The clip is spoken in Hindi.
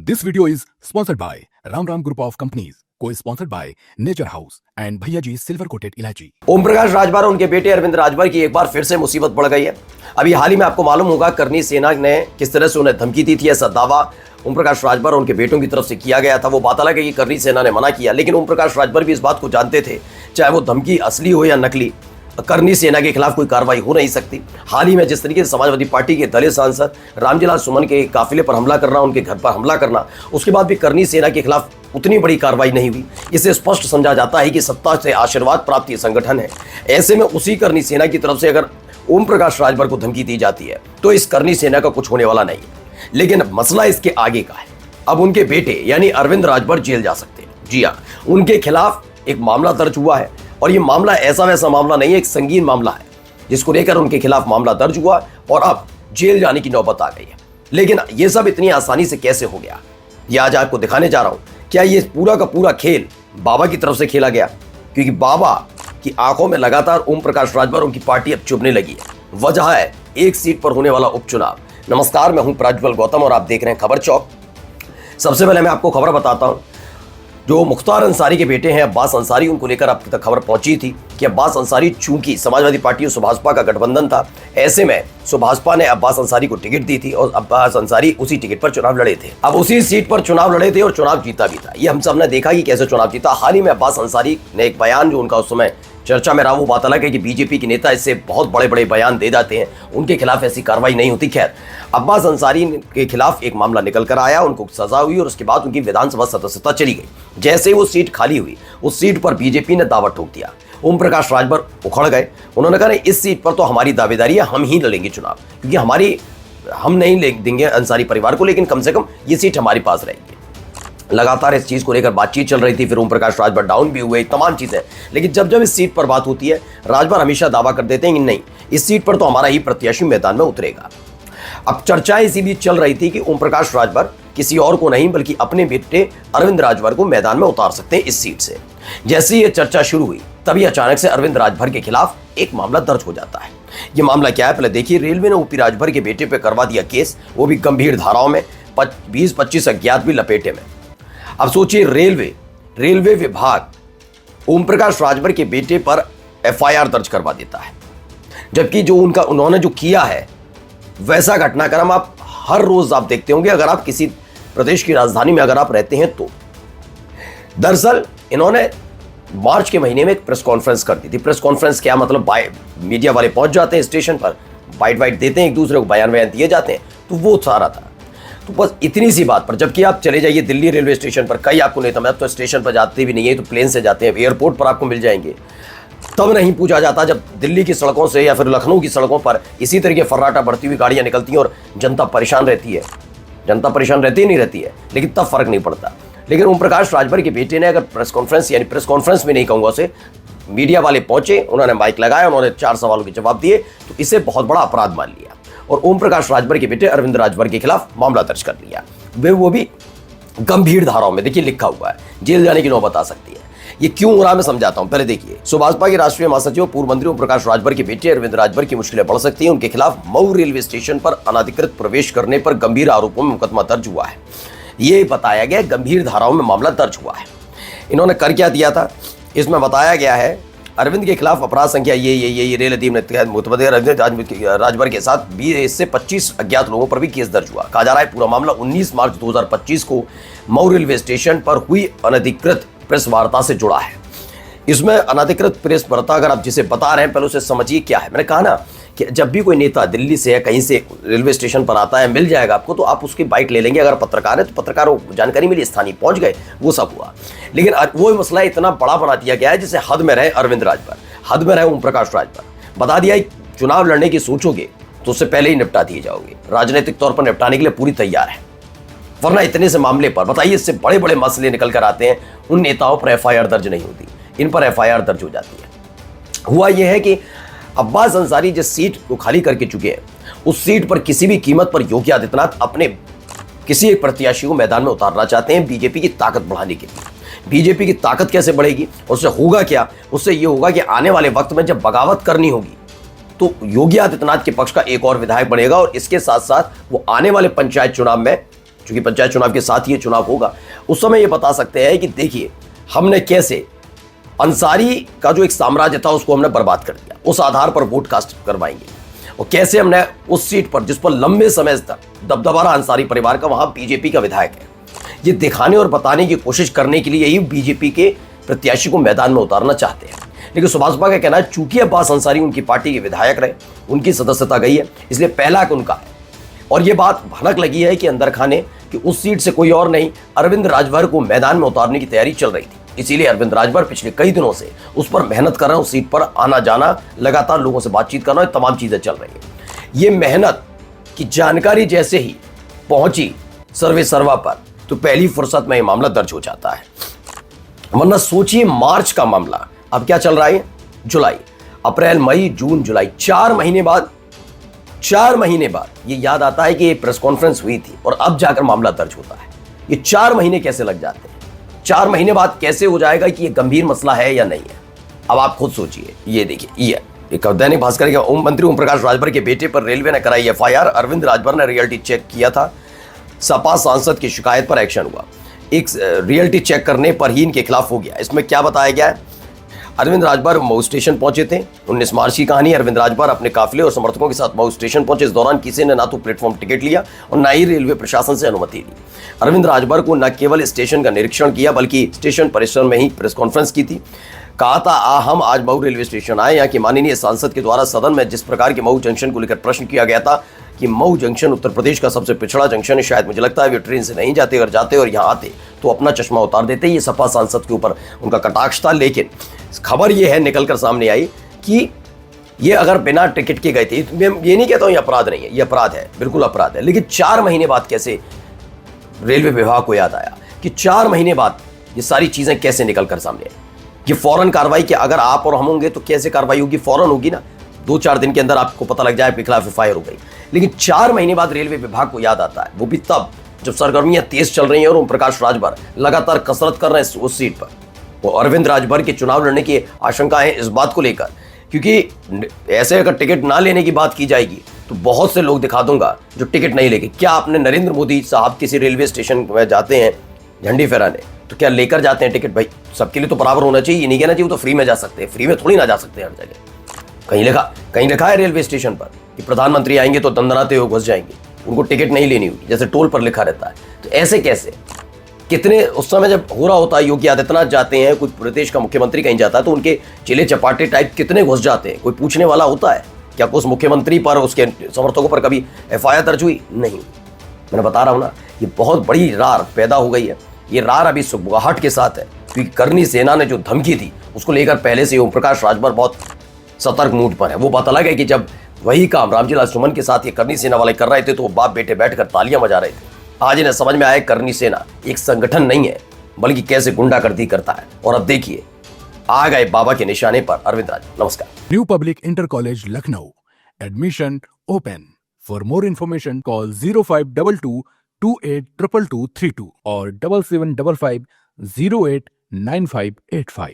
This video is sponsored by Ram Ram Group of Companies, co-sponsored by Nature House and Bhaiya Ji Silver Coated Ilaichi। Om Prakash Rajbhar और उनके बेटे अरविंद राजभर की एक बार फिर से मुसीबत बढ़ गई है। अभी हाल ही में आपको मालूम होगा करनी सेना ने किस तरह से उन्हें धमकी दी थी। ऐसा दावा ओम प्रकाश राजभर और उनके बेटों की तरफ से किया गया था। वो बात अलग है कि करनी सेना ने मना किया, लेकिन ओम प्रकाश राजभर भी इस बात को जानते थे, चाहे वो धमकी असली हो या नकली, करनी सेना के खिलाफ कोई कार्रवाई हो नहीं सकती। हाल ही में जिस तरीके से समाजवादी पार्टी के दलित सांसद रामजीलाल सुमन के काफिले पर हमला करना, उनके घर पर हमला करना, उसके बाद भी करनी सेना के खिलाफ उतनी बड़ी कार्रवाई नहीं हुई, इससे स्पष्ट समझा जाता है कि सत्ता से आशीर्वाद प्राप्त ये संगठन है। ऐसे में उसी करनी सेना की तरफ से अगर ओम प्रकाश राजभर को धमकी दी जाती है तो इस करनी सेना का कुछ होने वाला नहीं है। लेकिन मसला इसके आगे का है। अब उनके बेटे यानी अरविंद राजभर जेल जा सकते हैं। जी हाँ, उनके खिलाफ एक मामला दर्ज हुआ है और ये मामला ऐसा वैसा मामला नहीं है, एक संगीन मामला है जिसको लेकर उनके खिलाफ मामला दर्ज हुआ और अब जेल जाने की नौबत आ गई है। लेकिन ये सब इतनी आसानी से कैसे हो गया, ये आज आपको दिखाने जा रहा हूं। क्या ये पूरा का पूरा खेल बाबा की तरफ से खेला गया? क्योंकि बाबा की आंखों में लगातार ओम प्रकाश राजभर उनकी पार्टी अब चुभने लगी है। वजह है एक सीट पर होने वाला उपचुनाव। नमस्कार, मैं हूं प्रज्वल गौतम और आप देख रहे हैं खबर चौक। सबसे पहले मैं आपको खबर बताता हूं, जो मुख्तार अंसारी के बेटे हैं अब्बास अंसारी, उनको लेकर आप तक खबर पहुंची थी कि अब्बास अंसारी चूंकि समाजवादी पार्टी और सुभाषपा का गठबंधन था, ऐसे में सुभाषपा ने अब्बास अंसारी को टिकट दी थी और अब्बास अंसारी उसी टिकट पर चुनाव लड़े थे। अब उसी सीट पर चुनाव लड़े थे और चुनाव जीता भी था। ये हम सबने देखा कि कैसे चुनाव जीता। हाल ही में अब्बास अंसारी ने एक बयान, जो उनका उस समय चर्चा में रहा, वो बात अलग है कि बीजेपी के नेता इससे बहुत बड़े बड़े बयान दे जाते हैं, उनके खिलाफ ऐसी कार्रवाई नहीं होती। खैर, अब्बास अंसारी के खिलाफ एक मामला निकल कर आया, उनको सजा हुई और उसके बाद उनकी विधानसभा सदस्यता चली गई। जैसे ही वो सीट खाली हुई, उस सीट पर बीजेपी ने दावा ठोक दिया। ओम प्रकाश राजभर उखड़ गए। उन्होंने कहा इस सीट पर तो हमारी दावेदारी है, हम ही लड़ेंगे चुनाव, क्योंकि हम नहीं देंगे अंसारी परिवार को, लेकिन कम से कम ये सीट हमारे पास रहेगी। लगातार इस चीज को लेकर बातचीत चल रही थी। फिर ओम प्रकाश राजभर डाउन भी हुए, तमाम चीजें। लेकिन जब जब इस सीट पर बात होती है, राजभर हमेशा दावा कर देते हैं कि नहीं, इस सीट पर तो हमारा ही प्रत्याशी मैदान में उतरेगा। अब चर्चाएं इसी बीच चल रही थी कि ओम प्रकाश राजभर किसी और को नहीं बल्कि अपने बेटे अरविंद राजभर को मैदान में उतार सकते हैं इस सीट से। जैसे ये चर्चा शुरू हुई, तभी अचानक से अरविंद राजभर के खिलाफ एक मामला दर्ज हो जाता है। ये मामला क्या है, पहले देखिए। रेलवे ने ओपी राजभर के बेटे पर करवा दिया केस, वो भी गंभीर धाराओं में, 20-25 अज्ञात भी लपेटे में। अब सोचिए, रेलवे विभाग ओम प्रकाश राजभर के बेटे पर एफआईआर दर्ज करवा देता है, जबकि जो उन्होंने जो किया है वैसा घटनाक्रम आप हर रोज आप देखते होंगे अगर आप किसी प्रदेश की राजधानी में अगर आप रहते हैं तो। दरअसल इन्होंने मार्च के महीने में एक प्रेस कॉन्फ्रेंस कर दी थी। प्रेस कॉन्फ्रेंस क्या मतलब, मीडिया वाले पहुंच जाते हैं स्टेशन पर, बाइट देते हैं, एक दूसरे को बयान दिए जाते हैं, तो वो सारा था। तो बस इतनी सी बात पर, जबकि आप चले जाइए दिल्ली रेलवे स्टेशन पर, कई आपको नेता, मैं तो स्टेशन पर जाते भी नहीं है, तो प्लेन से जाते हैं, एयरपोर्ट पर आपको मिल जाएंगे, तब नहीं पूछा जाता जब दिल्ली की सड़कों से या फिर लखनऊ की सड़कों पर इसी तरीके फर्राटा बढ़ती हुई गाड़ियां निकलती हैं और जनता परेशान रहती है। जनता परेशान रहती ही नहीं रहती है, लेकिन तब फर्क नहीं पड़ता। लेकिन ओम प्रकाश राजभर के बेटे ने अगर प्रेस कॉन्फ्रेंस में नहीं कहूँगा उसे, मीडिया वाले पहुंचे, उन्होंने माइक लगाया, उन्होंने 4 सवालों के जवाब दिए, तो इसे बहुत बड़ा अपराध मान लिया और ओम प्रकाश राजभर के बेटे अरविंद राजभर के खिलाफ मामला दर्ज कर लिया। वो भी गंभीर धाराओं में। देखिए लिखा हुआ है, जेल जाने की नौबत आ सकती है। ये क्यों हो रहा मैं समझाता हूं। पहले देखिए, सुभाषपा के राष्ट्रीय महासचिव पूर्व मंत्री ओम प्रकाश राजभर के बेटे अरविंद राजभर की मुश्किलें बढ़ सकती हैं। उनके खिलाफ मऊ रेलवे स्टेशन पर अनाधिकृत प्रवेश करने पर गंभीर आरोपों में मुकदमा दर्ज हुआ है। ये बताया गया, गंभीर धाराओं में मामला दर्ज हुआ है। इन्होंने कर क्या दिया था, इसमें बताया गया है अरविंद के खिलाफ अपराध संख्या ये रेल अधीन मुतबदे अरविंद राजभर के साथ 20 से 25 अज्ञात लोगों पर भी केस दर्ज हुआ। कहा जा रहा है पूरा मामला 19 मार्च 2025 को मऊ रेलवे स्टेशन पर हुई अनधिकृत प्रेस वार्ता से जुड़ा है। इसमें अनधिकृत प्रेस वार्ता, अगर आप जिसे बता रहे हैं पहले उसे समझिए क्या है। मैंने कहा ना कि जब भी कोई नेता दिल्ली से या कहीं से रेलवे स्टेशन पर आता है, मिल जाएगा आपको, तो आप उसकी बाइट ले लेंगे। अगर पत्रकार है तो पत्रकारों को जानकारी मिली, स्थानीय पहुंच गए, वो सब हुआ। लेकिन वो मसला इतना बड़ा बना दिया गया है जिसे हद में रहे अरविंद राजभर, हद में रहे ओम प्रकाश राजभर। बता दिया चुनाव लड़ने की सोचोगे तो उससे पहले ही निपटा दिए जाओगे। राजनीतिक तौर पर निपटाने के लिए पूरी तैयार है, वरना इतने से मामले पर बताइए, इससे बड़े बड़े मसले निकल कर आते हैं, उन नेताओं पर एफआईआर दर्ज नहीं होती, इन पर एफआईआर दर्ज हो जाती है। हुआ यह है कि अब्बास अंसारी जिस सीट को खाली करके चुके हैं, उस सीट पर किसी भी कीमत पर योगी आदित्यनाथ अपने किसी एक प्रत्याशी को मैदान में उतारना चाहते हैं बीजेपी की ताकत बढ़ाने के लिए। बीजेपी की ताकत कैसे बढ़ेगी, उससे होगा क्या, उससे यह होगा कि आने वाले वक्त में जब बगावत करनी होगी तो योगी आदित्यनाथ के पक्ष का एक और विधायक बनेगा और इसके साथ साथ वो आने वाले पंचायत चुनाव में चूंकि पंचायत चुनाव के साथ ये चुनाव होगा, उस समय ये बता सकते हैं कि देखिए हमने कैसे अंसारी का जो एक साम्राज्य था उसको हमने बर्बाद कर दिया, उस आधार पर वोट कास्ट करवाएंगे। और कैसे हमने उस सीट पर जिस पर लंबे समय तक दबदबा रहा अंसारी परिवार का, वहां बीजेपी का विधायक है, ये दिखाने और बताने की कोशिश करने के लिए यही बीजेपी के प्रत्याशी को मैदान में उतारना चाहते हैं। लेकिन सुभाष बा का कहना है चूंकि अब्बास अंसारी उनकी पार्टी के विधायक रहे, उनकी सदस्यता गई है, इसलिए पहला हक उनका है। और ये बात भनक लगी है कि अंदर खाने कि उस सीट से कोई और नहीं, अरविंद राजभर को मैदान में उतारने की तैयारी चल रही थी। इसीलिए अरविंद राजभर पिछले कई दिनों से उस पर मेहनत कर रहे हैं, उस सीट पर आना जाना, लगातार लोगों से बातचीत करना, तमाम चीजें चल रही है। ये मेहनत की जानकारी जैसे ही पहुंची सर्वे सर्वा पर, तो पहली फुर्सत में ये मामला दर्ज हो जाता है। वरना सोचिए मार्च का मामला, अब क्या चल रहा है, जुलाई, अप्रैल, मई, जून, जुलाई, 4 महीने बाद ये याद आता है कि ये प्रेस कॉन्फ्रेंस हुई थी और अब जाकर मामला दर्ज होता है। ये 4 महीने कैसे लग जाते हैं? 4 महीने बाद कैसे हो जाएगा कि ये गंभीर मसला है या नहीं है? अब आप खुद सोचिए। ये देखिए, ये दैनिक भास्कर के मंत्री ओम प्रकाश राजभर के बेटे पर रेलवे ने कराई एफआईआर। अरविंद राजभर ने रियलिटी चेक किया था, सपा सांसद की शिकायत पर एक्शन हुआ। एक रियलिटी चेक करने पर ही इनके खिलाफ हो गया। इसमें क्या बताया गया है? अरविंद राजभर मऊ स्टेशन पहुंचे थे। 19 मार्च की कहानी। अरविंद राजभर अपने काफिले और समर्थकों के साथ मऊ स्टेशन पहुंचे। इस दौरान किसी ने ना तो प्लेटफॉर्म टिकट लिया और ना ही रेलवे प्रशासन से अनुमति ली। अरविंद राजभर को न केवल स्टेशन का निरीक्षण किया बल्कि स्टेशन परिसर में ही प्रेस कॉन्फ्रेंस की थी। कहा था हम आज मऊ रेलवे स्टेशन आए। यहाँ की माननीय सांसद के द्वारा सदन में जिस प्रकार के मऊ जंक्शन को लेकर प्रश्न किया गया था कि मऊ जंक्शन उत्तर प्रदेश का सबसे पिछड़ा जंक्शन है, शायद मुझे लगता है वे ट्रेन से नहीं जाते, अगर जाते और यहाँ आते तो अपना चश्मा उतार देते। ये सपा सांसद के ऊपर उनका कटाक्ष था। लेकिन खबर ये है निकलकर सामने आई कि ये अगर बिना टिकट के गए थे, मैं ये नहीं कहता हूँ ये अपराध नहीं है, ये अपराध है, बिल्कुल अपराध है। लेकिन 4 महीने बाद कैसे रेलवे विभाग को याद आया कि 4 महीने बाद ये सारी चीजें कैसे निकल कर सामने आई? ये फौरन कार्रवाई कि अगर आप और हम होंगे तो कैसे कार्रवाई होगी? फौरन होगी ना, 2-4 दिन के अंदर आपको पता लग जाए आपके खिलाफ एफआईआर हो गई। लेकिन 4 महीने बाद रेलवे विभाग को याद आता है, वो भी तब जब सरगर्मियां तेज चल रही हैं और ओम प्रकाश राजभर लगातार कसरत कर रहे हैं उस सीट पर। वो अरविंद राजभर के चुनाव लड़ने की आशंका है इस बात को लेकर, क्योंकि ऐसे अगर टिकट ना लेने की बात की जाएगी तो बहुत से लोग दिखा दूंगा जो टिकट नहीं लेंगे। क्या आपने नरेंद्र मोदी साहब किसी रेलवे स्टेशन में जाते हैं झंडी फहराने तो क्या लेकर जाते हैं टिकट? भाई सबके लिए तो बराबर होना चाहिए, ये नहीं कहना चाहिए वो तो फ्री में जा सकते हैं। फ्री में थोड़ी ना जा सकते हैं हर जगह। कहीं लिखा है रेलवे स्टेशन पर कि प्रधानमंत्री आएंगे तो दंदनाते हुए घुस जाएंगे, उनको टिकट नहीं लेनी होगी, जैसे टोल पर लिखा रहता है। तो ऐसे कैसे? कितने उस समय जब हो रहा होता है, योगी आदित्यनाथ जाते हैं, कोई प्रदेश का मुख्यमंत्री कहीं जाता है तो उनके चिले चपाटे टाइप कितने घुस जाते हैं? कोई पूछने वाला होता है क्या? उस मुख्यमंत्री पर, उसके समर्थकों पर कभी एफआईआर दर्ज हुई? नहीं। मैंने बता रहा हूं ना, ये बहुत बड़ी रार पैदा हो गई है। ये रार अभी सुगबुगाहट के साथ है क्योंकि करनी सेना ने जो धमकी दी उसको लेकर पहले से ओम प्रकाश राजभर बहुत सतर्क मूड पर है। वो बात अलग है कि जब वही काम रामजी लाल सुमन के साथ ये करनी सेना वाले कर रहे थे तो वो बाप बेटे बैठकर तालियां बजा रहे थे। आज इन्हें समझ में आया करनी सेना एक संगठन नहीं है बल्कि कैसे गुंडागर्दी करता है। और अब देखिए आ गए बाबा के निशाने पर अरविंद राजभर। नमस्कार। New public inter college Lucknow, admission open. For more information call 0522 282232 और 7755 089585।